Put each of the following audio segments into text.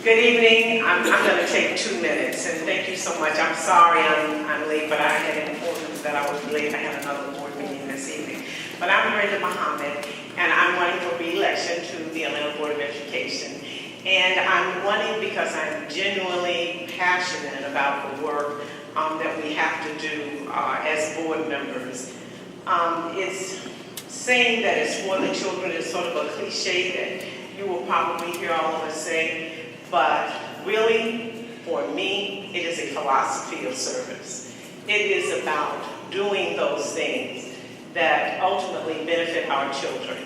Good evening. I'm going to take 2 minutes, and thank you so much. I'm sorry I'm late, but I had informed that I would be late. I had another board meeting this evening. But I'm Brenda Muhammad, and I'm running for re-election to the Atlanta Board of Education. And I'm running because I'm genuinely passionate about the work that we have to do as board members. It's saying that it's for the children is sort of a cliche that you will probably hear all of us say. But really, for me, it is a philosophy of service. It is about doing those things that ultimately benefit our children.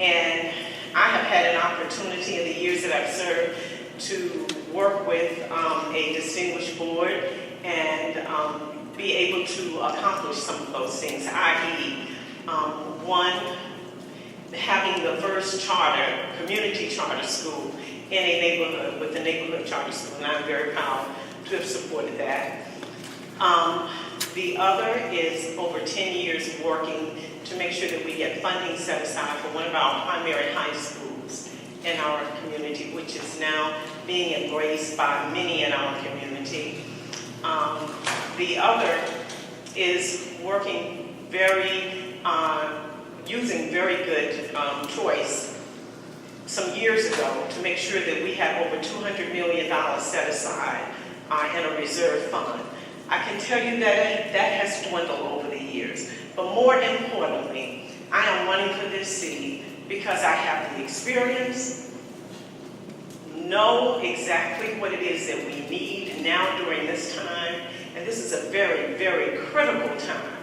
And I have had an opportunity in the years that I've served to work with a distinguished board and be able to accomplish some of those things, i.e., one, having the first community charter school in a neighborhood with the neighborhood charter school, and I'm very proud to have supported that. The other is over 10 years working to make sure that we get funding set aside for one of our primary high schools in our community, which is now being embraced by many in our community. The other is working using very good choice some years ago to make sure that we had over $200 million set aside in a reserve fund. I can tell you that that has dwindled over the years. But more importantly, I am running for this seat because I have the experience, know exactly what it is that we need now during this time, and this is a very, very critical time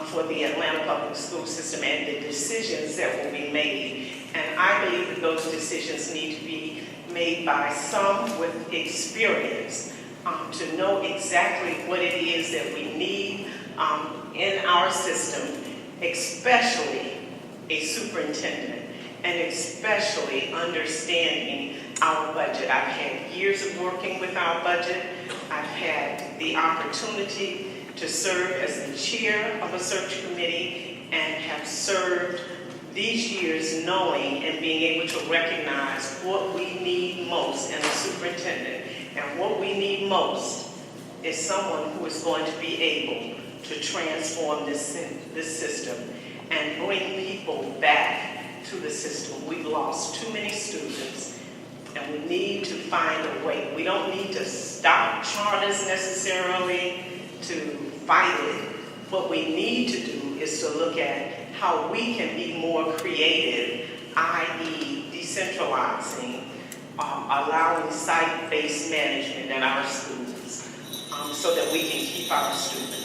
for the Atlanta public school system and the decisions that will be made. And I believe that those decisions need to be made by some with experience to know exactly what it is that we need in our system, especially a superintendent, and especially understanding our budget. I've had years of working with our budget. I've had the opportunity to serve as the chair of a search committee and have served these years knowing and being able to recognize what we need most in a superintendent. And what we need most is someone who is going to be able to transform this system and bring people back to the system. We've lost too many students, and we need to find a way. We don't need to stop charters necessarily to fight it. What we need to do is to look at how we can be more creative, i.e. decentralizing, allowing site-based management in our schools so that we can keep our students.